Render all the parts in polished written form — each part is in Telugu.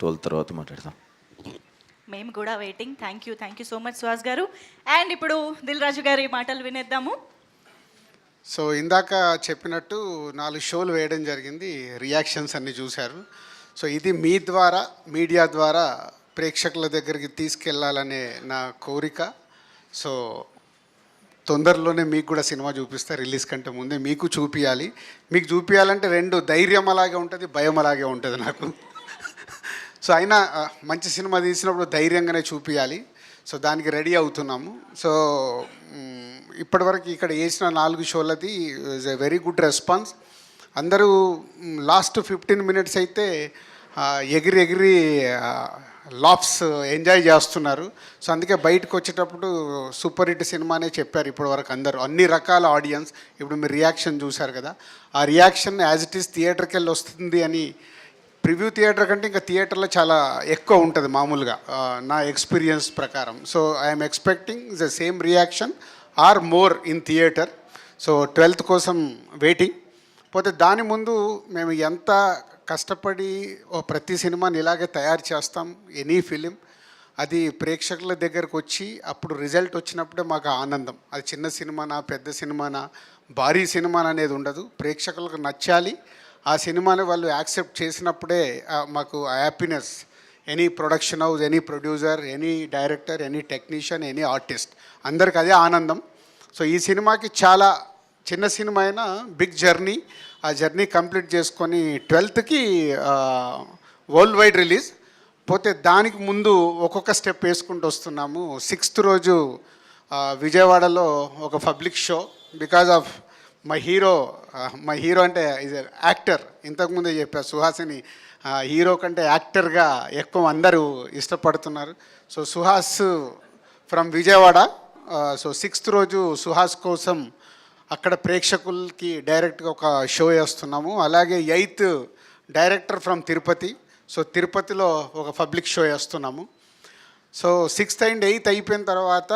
12 తర్వాత మాట్లాడదాం. మేము కూడా waiting. Thank you so much Suhas గారు. అండ్ ఇప్పుడు దిల్ రాజు గారి మాటలు వినేద్దాము. సో ఇందాక చెప్పినట్టు 4 షోలు వేయడం జరిగింది, రియాక్షన్స్ అన్నీ చూశారు. సో ఇది మీ ద్వారా, మీడియా ద్వారా ప్రేక్షకుల దగ్గరికి తీసుకెళ్లాలనే నా కోరిక. సో తొందరలోనే మీకు కూడా సినిమా చూపిస్తా, రిలీజ్ కంటే ముందే మీకు చూపించాలి. మీకు చూపించాలంటే 2 ధైర్యం అలాగే ఉంటుంది, భయం అలాగే ఉంటుంది నాకు. సో అయినా మంచి సినిమా తీసినప్పుడు ధైర్యంగానే చూపించాలి. సో దానికి రెడీ అవుతున్నాము. సో ఇప్పటివరకు ఇక్కడ వేసిన 4 షోలది is a very good response. అందరూ లాస్ట్ 15 మినిట్స్ అయితే ఎగిరి లాఫ్స్ ఎంజాయ్ చేస్తున్నారు. సో అందుకే బయటకు వచ్చేటప్పుడు సూపర్ హిట్ సినిమానే చెప్పారు ఇప్పటివరకు అందరూ, అన్ని రకాల ఆడియన్స్. ఇప్పుడు మీరు రియాక్షన్ చూశారు కదా, ఆ రియాక్షన్ యాజ్ ఇట్ ఈస్ థియేటర్కి వెళ్ళి వస్తుంది అని. ప్రివ్యూ థియేటర్ కంటే ఇంకా థియేటర్లో చాలా ఎక్కువ ఉంటుంది మామూలుగా నా ఎక్స్పీరియన్స్ ప్రకారం. So I'm expecting the same reaction or more in theatre. So 12th కోసం వెయిటింగ్. పోతే దాని ముందు మేము ఎంత కష్టపడి ప్రతి సినిమాని ఇలాగే తయారు చేస్తాం, ఎనీ ఫిలిం అది ప్రేక్షకుల దగ్గరకు వచ్చి అప్పుడు రిజల్ట్ వచ్చినప్పుడే మాకు ఆనందం. అది చిన్న సినిమానా, పెద్ద సినిమానా, భారీ సినిమానా అనేది ఉండదు. ప్రేక్షకులకు నచ్చాలి, ఆ సినిమాని వాళ్ళు యాక్సెప్ట్ చేసినప్పుడే మాకు happiness. Any production house, any producer, any director, any technician, any artist, అందరికి అదే ఆనందం. సో ఈ సినిమాకి చాలా చిన్న సినిమా అయినా బిగ్ జర్నీ. ఆ జర్నీ కంప్లీట్ చేసుకొని 12th వరల్డ్ వైడ్ రిలీజ్. పోతే దానికి ముందు ఒక్కొక్క స్టెప్ వేసుకుంటూ వస్తున్నాము. 6th రోజు విజయవాడలో ఒక public show. Because of my hero అంటే ఈజ్ యాక్టర్. ఇంతకుముందే చెప్పారు, సుహాసిని హీరో కంటే యాక్టర్గా ఎక్కువ అందరూ ఇష్టపడుతున్నారు. So Suhas from Vijayawada. So 6th రోజు సుహాస్ కోసం అక్కడ ప్రేక్షకులకి డైరెక్ట్గా ఒక షో వేస్తున్నాము. అలాగే 8th director from Tirupati. So తిరుపతిలో ఒక పబ్లిక్ షో వేస్తున్నాము. సో 6th and 8th అయిపోయిన తర్వాత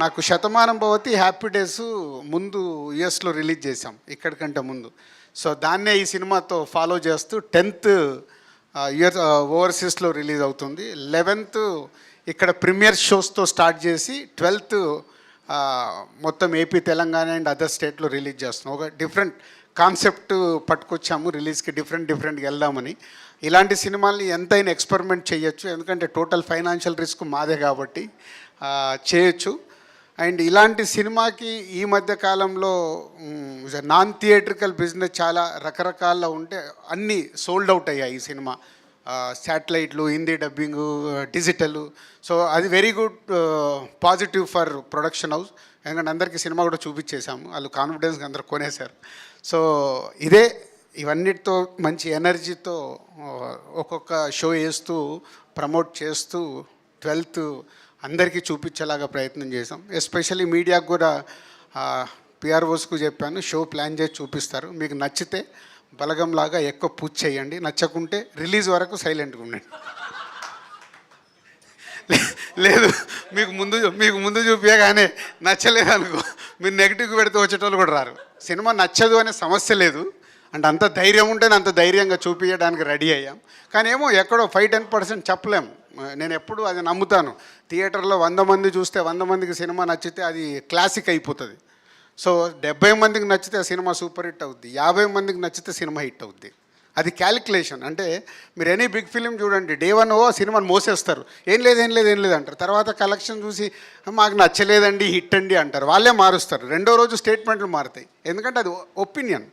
నాకు శతమానం భవతి, హ్యాపీ డేస్ ముందు యుఎస్లో రిలీజ్ చేసాం ఇక్కడికంటే ముందు. సో దాన్నే ఈ సినిమాతో ఫాలో చేస్తూ 10th యుఎస్ ఓవర్సీస్లో రిలీజ్ అవుతుంది. 11th ఇక్కడ ప్రీమియర్ షోస్తో స్టార్ట్ చేసి 12th మొత్తం ఏపీ, తెలంగాణ అండ్ అదర్ స్టేట్లో రిలీజ్ చేస్తున్నాం. ఒక డిఫరెంట్ కాన్సెప్ట్ పట్టుకొచ్చాము రిలీజ్కి, డిఫరెంట్గా వెళ్దామని. ఇలాంటి సినిమాల్ని ఎంతైనా ఎక్స్పెరిమెంట్ చేయొచ్చు, ఎందుకంటే టోటల్ ఫైనాన్షియల్ రిస్క్ మాదే కాబట్టి చేయొచ్చు. అండ్ ఇలాంటి సినిమాకి ఈ మధ్య కాలంలో నాన్ థియేట్రికల్ బిజినెస్ చాలా రకరకాల ఉంటే అన్నీ సోల్డ్ అవుట్ అయ్యాయి. ఈ సినిమా శాటిలైట్లు, హిందీ డబ్బింగు, డిజిటల్. సో అది very good positive for production house. ఎందుకంటే అందరికీ సినిమా కూడా చూపించేశాము, వాళ్ళు కాన్ఫిడెన్స్గా అందరూ కొనేశారు. సో ఇవన్నిటితో మంచి ఎనర్జీతో ఒక్కొక్క షో వేస్తూ ప్రమోట్ చేస్తూ 12th అందరికీ చూపించేలాగా ప్రయత్నం చేసాం. ఎస్పెషల్లీ మీడియాకు కూడా పిఆర్ఓస్కు చెప్పాను, షో ప్లాన్ చేసి చూపిస్తారు. మీకు నచ్చితే బలగంలాగా ఎక్కువ పూజ చేయండి, నచ్చకుంటే రిలీజ్ వరకు సైలెంట్గా ఉండండి. లేదు మీకు ముందు చూపించగానే నచ్చలేదు అనుకో, మీరు నెగిటివ్ పెడితే వచ్చేటోళ్ళు కూడా రారు. సినిమా నచ్చదు అనే సమస్య లేదు. అంటే అంత ధైర్యం ఉంటేనే అంత ధైర్యంగా చూపించడానికి రెడీ అయ్యాం. కానీ ఏమో ఎక్కడో 5-10% చెప్పలేము. నేను ఎప్పుడు అది నమ్ముతాను. థియేటర్లో 100 మంది చూస్తే 100 మందికి సినిమా నచ్చితే అది క్లాసిక్ అయిపోతుంది. సో 70 మందికి నచ్చితే ఆ సినిమా సూపర్ హిట్ అవుద్ది, 50 మందికి నచ్చితే సినిమా హిట్ అవుద్ది. అది క్యాలిక్యులేషన్. అంటే మీరు ఎనీ బిగ్ ఫిలిం చూడండి, డే 1 సినిమాని మోసేస్తారు, ఏం లేదు అంటారు. తర్వాత కలెక్షన్ చూసి మాకు నచ్చలేదండి, హిట్ అండి అంటారు, వాళ్ళే మారుస్తారు. 2వ రోజు స్టేట్మెంట్లు మారుతాయి, ఎందుకంటే అది ఒపీనియన్.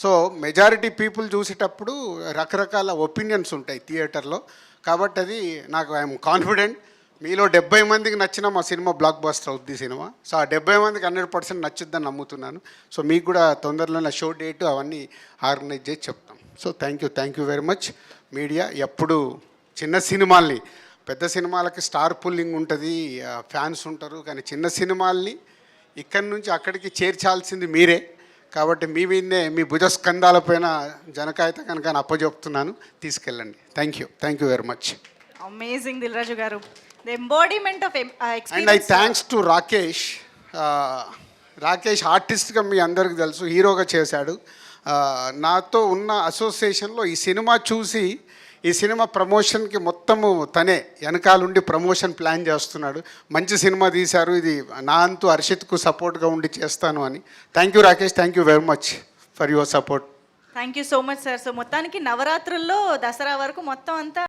సో మెజారిటీ పీపుల్ చూసేటప్పుడు రకరకాల ఒపీనియన్స్ ఉంటాయి థియేటర్లో. కాబట్టి అది నాకు ఐఎమ్ కాన్ఫిడెంట్ మీలో 70 మందికి నచ్చిన మా సినిమా బ్లాక్ బస్టర్ అవుద్ది సినిమా. సో ఆ 70 మందికి 100% నచ్చుద్దని నమ్ముతున్నాను. సో మీకు కూడా తొందరలో షో డేట్ అవన్నీ ఆర్గనైజ్ చేసి చెప్తాం. So thank you very much media. ఎప్పుడు చిన్న సినిమాల్ని, పెద్ద సినిమాలకి స్టార్ పుల్లింగ్ ఉంటుంది, ఫ్యాన్స్ ఉంటారు, కానీ చిన్న సినిమాల్ని ఇక్కడి నుంచి అక్కడికి చేర్చాల్సింది మీరే. కాబట్టి మీ మీదనే, మీ భుజస్కంధాలపైన జనకాయత కనుక అప్పచెప్తున్నాను, తీసుకెళ్ళండి. Thank you very much. Amazing Dil Raju garu, the embodiment of experience. And I thanks to Rakesh ఆర్టిస్ట్గా మీ అందరికీ తెలుసు, హీరోగా చేశాడు. నాతో ఉన్న అసోసియేషన్లో ఈ సినిమా చూసి ఈ సినిమా ప్రమోషన్కి మొత్తము తనే వెనకాలండి ప్రమోషన్ ప్లాన్ చేస్తున్నాడు. మంచి సినిమా తీశారు, ఇది నా అంతు హర్షిత్కు సపోర్ట్గా ఉండి చేస్తాను అని. Thank you Rakesh, thank you very much for your support. Thank you so much sir. So మొత్తానికి నవరాత్రుల్లో దసరా వరకు మొత్తం అంతా